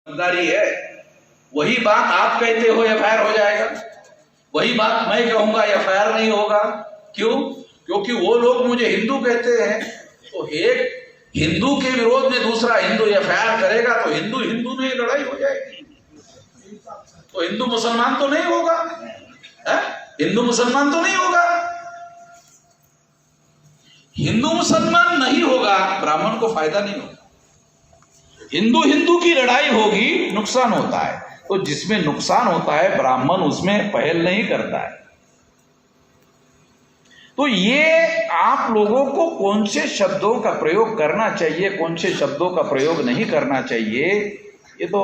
समझदारी है। वही बात आप कहते हो एफआईआर हो जाएगा, वही बात मैं कहूंगा एफआईआर नहीं होगा। क्यों? क्योंकि वो लोग मुझे हिंदू कहते हैं, तो एक हिंदू के विरोध में दूसरा हिंदू एफआईआर करेगा तो हिंदू हिंदू में लड़ाई हो जाएगी। तो हिंदू मुसलमान तो नहीं होगा, हिंदू मुसलमान तो नहीं होगा। हिंदू मुसलमान नहीं होगा, ब्राह्मण को फायदा नहीं होगा। हिंदू हिंदू की लड़ाई होगी, नुकसान होता है। तो जिसमें नुकसान होता है ब्राह्मण उसमें पहल नहीं करता है। तो ये आप लोगों को कौन से शब्दों का प्रयोग करना चाहिए, कौन से शब्दों का प्रयोग नहीं करना चाहिए, ये तो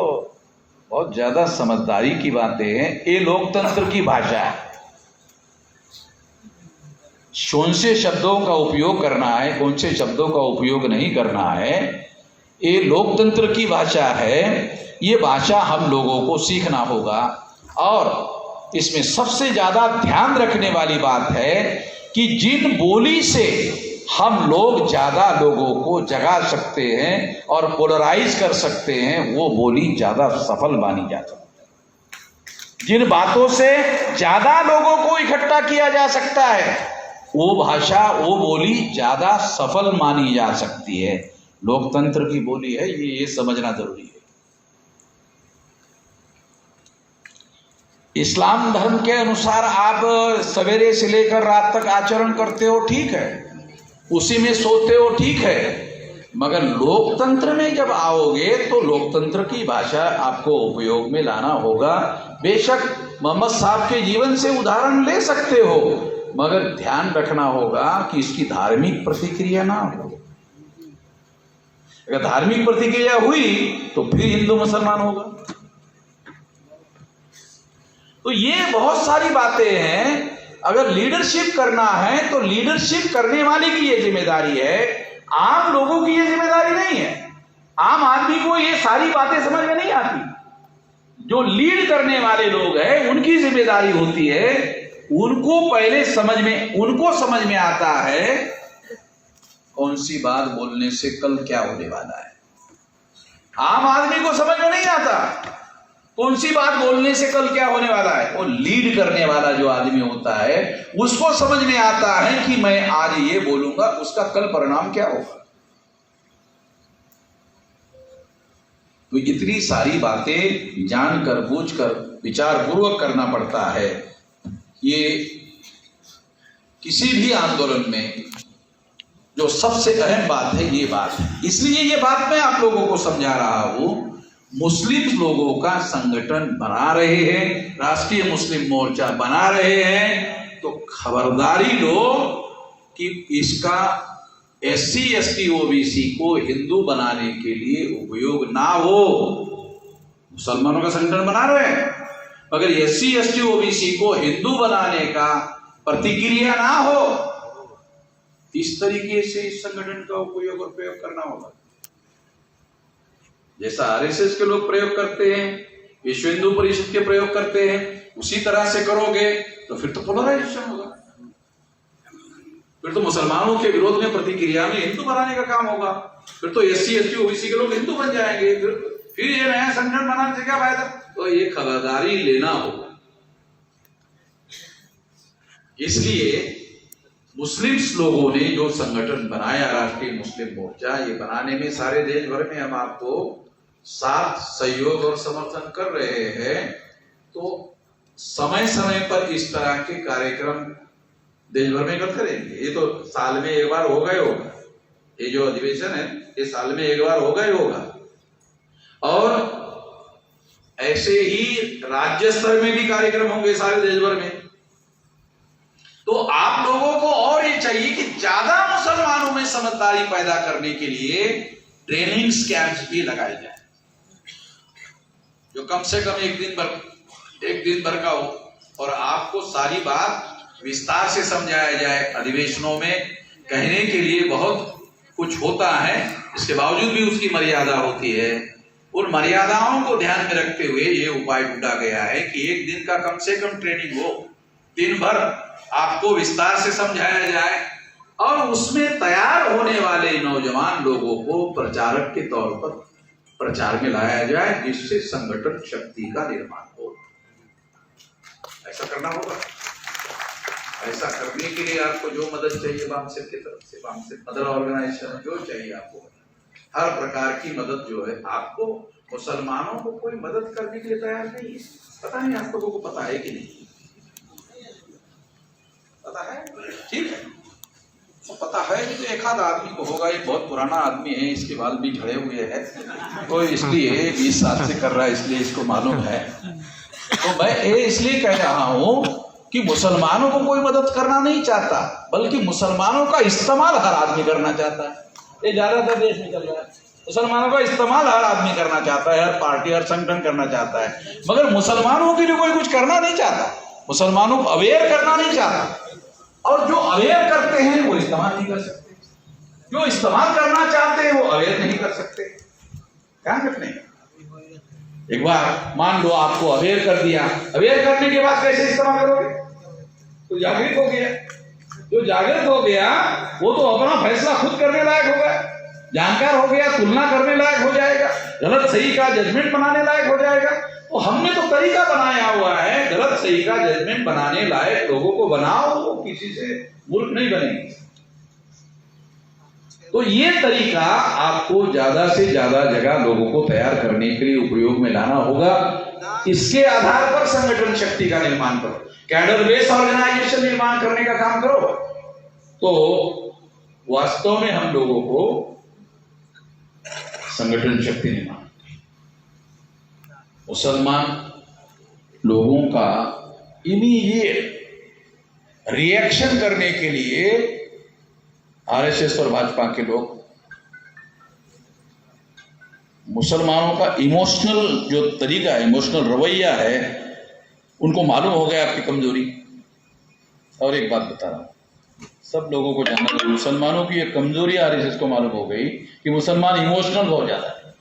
बहुत ज्यादा समझदारी की बातें हैं। ये लोकतंत्र की भाषा है, कौन से शब्दों का उपयोग करना है, कौन से शब्दों का उपयोग नहीं करना है, ये लोकतंत्र की भाषा है। ये भाषा हम लोगों को सीखना होगा। और इसमें सबसे ज्यादा ध्यान रखने वाली बात है कि जिन बोली से हम लोग ज्यादा लोगों को जगा सकते हैं और पोलराइज कर सकते हैं, वो बोली ज्यादा सफल मानी जा सकती है। जिन बातों से ज्यादा लोगों को इकट्ठा किया जा सकता है, वो भाषा, वो बोली ज्यादा सफल मानी जा सकती है। लोकतंत्र की बोली है ये समझना जरूरी है। इस्लाम धर्म के अनुसार आप सवेरे से लेकर रात तक आचरण करते हो, ठीक है, उसी में सोते हो, ठीक है, मगर लोकतंत्र में जब आओगे तो लोकतंत्र की भाषा आपको उपयोग में लाना होगा। बेशक मोहम्मद साहब के जीवन से उदाहरण ले सकते हो, मगर ध्यान रखना होगा कि इसकी धार्मिक प्रतिक्रिया ना हो। अगर धार्मिक प्रतिक्रिया हुई तो फिर हिंदू मुसलमान होगा। तो ये बहुत सारी बातें हैं। अगर लीडरशिप करना है तो लीडरशिप करने वाले की ये जिम्मेदारी है, आम लोगों की ये जिम्मेदारी नहीं है। आम आदमी को ये सारी बातें समझ में नहीं आती। जो लीड करने वाले लोग हैं उनकी जिम्मेदारी होती है, उनको पहले उनको समझ में आता है कौन सी बात बोलने से कल क्या होने वाला है। आम आदमी को समझ में नहीं आता कौन सी बात बोलने से कल क्या होने वाला है। वो लीड करने वाला जो आदमी होता है उसको समझ में आता है कि मैं आज ये बोलूंगा, उसका कल परिणाम क्या होगा। तो इतनी सारी बातें जानकर बूझकर विचार पूर्वक करना पड़ता है। ये किसी भी आंदोलन में जो सबसे अहम बात है ये बात है। इसलिए ये बात मैं आप लोगों को समझा रहा हूं। मुस्लिम लोगों का संगठन बना रहे हैं, राष्ट्रीय मुस्लिम मोर्चा बना रहे हैं, तो खबरदारी लो कि इसका SC ST OBC को हिंदू बनाने के लिए उपयोग ना हो। मुसलमानों का संगठन बना रहे हैं, मगर SC ST OBC को हिंदू बनाने का प्रतिक्रिया ना हो, इस तरीके से इस संगठन का उपयोग और प्रयोग करना होगा। जैसा RSS के लोग प्रयोग करते हैं, विश्व हिंदू परिषद के प्रयोग करते हैं, उसी तरह से करोगे तो फिर तो पोलराइजेशन होगा। फिर तो मुसलमानों के विरोध में प्रतिक्रिया में हिंदू बनाने का काम होगा। फिर तो SC ST OBC के लोग हिंदू बन जाएंगे। फिर ये नया संगठन बनाने से क्या फायदा। तो ये खबरदारी लेना होगा। इसलिए मुस्लिम लोगों ने जो संगठन बनाया राष्ट्रीय मुस्लिम मोर्चा, ये बनाने में सारे देश भर में हम आपको साथ सहयोग और समर्थन कर रहे हैं। तो समय समय पर इस तरह के कार्यक्रम देश भर में करते रहेंगे। ये तो साल में एक बार होगा ही होगा। ये जो अधिवेशन है ये साल में एक बार होगा ही होगा। और ऐसे ही राज्य स्तर में भी कार्यक्रम होंगे सारे देश भर में। तो आप लोगों को और ये चाहिए कि ज्यादा मुसलमानों में समझदारी पैदा करने के लिए ट्रेनिंग कैंप्स भी लगाए जाए, जो कम से कम एक दिन भर का हो, और आपको सारी बात विस्तार से समझाया जाए। अधिवेशनों में कहने के लिए बहुत कुछ होता है, इसके बावजूद भी उसकी मर्यादा होती है। उन मर्यादाओं को ध्यान में रखते हुए ये उपाय ढूंढा गया है कि एक दिन का कम से कम ट्रेनिंग हो, दिन भर आपको विस्तार से समझाया जाए, और उसमें तैयार होने वाले नौजवान लोगों को प्रचारक के तौर पर प्रचार में लाया जाए जिससे संगठन शक्ति का निर्माण हो। ऐसा करना होगा। ऐसा करने के लिए आपको जो मदद चाहिए वामसेप की तरफ से, वामसेप मदर ऑर्गेनाइजेशन जो चाहिए आपको, हर प्रकार की मदद जो है आपको। मुसलमानों को कोई मदद करने के लिए तैयार नहीं है। पता नहीं आप लोगों को पता है कि नहीं? पता है? ठीक है, तो पता है कि एक आध आदमी को होगा, ये बहुत पुराना आदमी है, इसके बाल भी झड़े हुए हैं, तो इसलिए 20 साल से कर रहा है, इसलिए इसको मालूम है। तो मैं ये इसलिए कह रहा हूं कि मुसलमानों को कोई मदद करना नहीं चाहता, बल्कि मुसलमानों का इस्तेमाल हर आदमी करना चाहता है। ये ज्यादातर देश में चल रहा है। मुसलमानों का इस्तेमाल हर आदमी करना चाहता है, हर पार्टी हर संगठन करना चाहता है, मगर मुसलमानों के लिए कोई कुछ करना नहीं चाहता, मुसलमानों को अवेयर करना नहीं चाहता। और जो अवेयर करते हैं वो इस्तेमाल नहीं कर सकते, जो इस्तेमाल करना चाहते हैं वो अवेयर नहीं कर सकते। क्या करते हैं? एक बार मान लो आपको अवेयर कर दिया, अवेयर करने के बाद कैसे इस्तेमाल करोगे? तो जागृत हो गया, जो जागृत हो गया वो तो अपना फैसला खुद करने लायक होगा, जानकार हो गया, तुलना करने लायक हो जाएगा, गलत सही का जजमेंट बनाने लायक हो जाएगा। तो हमने तो तरीका बनाया हुआ है, गलत सही का जजमेंट बनाने लायक लोगों को बनाओ, वो किसी से मुल्क नहीं बनेंगे। तो ये तरीका आपको ज्यादा से ज्यादा जगह लोगों को तैयार करने के लिए उपयोग में लाना होगा। इसके आधार पर संगठन शक्ति का निर्माण करो, कैडर बेस ऑर्गेनाइजेशन निर्माण करने का काम करो, तो वास्तव में हम लोगों को संगठन शक्ति निर्माण, मुसलमान लोगों का इमीडिएट रिएक्शन करने के लिए आरएसएस और भाजपा के लोग, मुसलमानों का इमोशनल जो तरीका है, इमोशनल रवैया है, उनको मालूम हो गया आपकी कमजोरी। और एक बात बता रहा हूं, सब लोगों को जानना चाहिए, मुसलमानों की एक कमजोरी आरएसएस को मालूम हो गई कि मुसलमान इमोशनल बहुत ज्यादा है।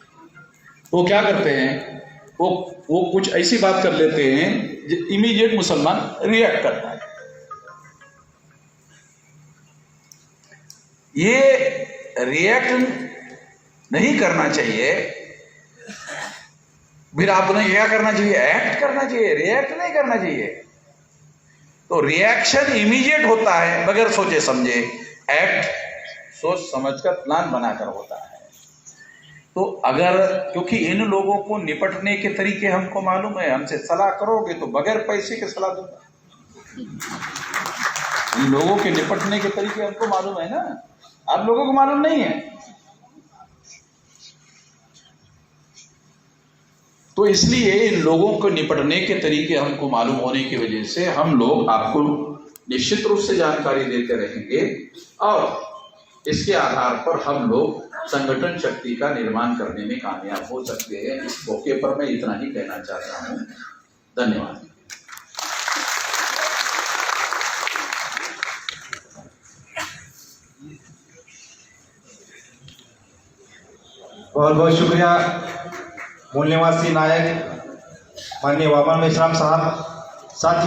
वो क्या करते हैं, वो कुछ ऐसी बात कर लेते हैं जो इमीडिएट मुसलमान रिएक्ट करता है। ये रिएक्ट नहीं करना चाहिए, फिर आपने क्या करना चाहिए? एक्ट करना चाहिए, रिएक्ट नहीं करना चाहिए। तो रिएक्शन इमीडिएट होता है बगैर सोचे समझे, एक्ट सोच समझकर प्लान बनाकर होता है। तो अगर, क्योंकि इन लोगों को निपटने के तरीके हमको मालूम है, हमसे सलाह करोगे तो बगैर पैसे के सलाह दूंगा। इन लोगों के निपटने के तरीके हमको मालूम है ना, आप लोगों को मालूम नहीं है। तो इसलिए इन लोगों को निपटने के तरीके हमको मालूम होने की वजह से हम लोग आपको निश्चित रूप से जानकारी देते रहेंगे, और इसके आधार पर हम लोग संगठन शक्ति का निर्माण करने में कामयाब हो सकते हैं। इस मौके पर मैं इतना ही कहना चाहता हूं। धन्यवाद। बहुत बहुत शुक्रिया मूल निवासी नायक माननीय वामन मेश्राम साहब। साथियों,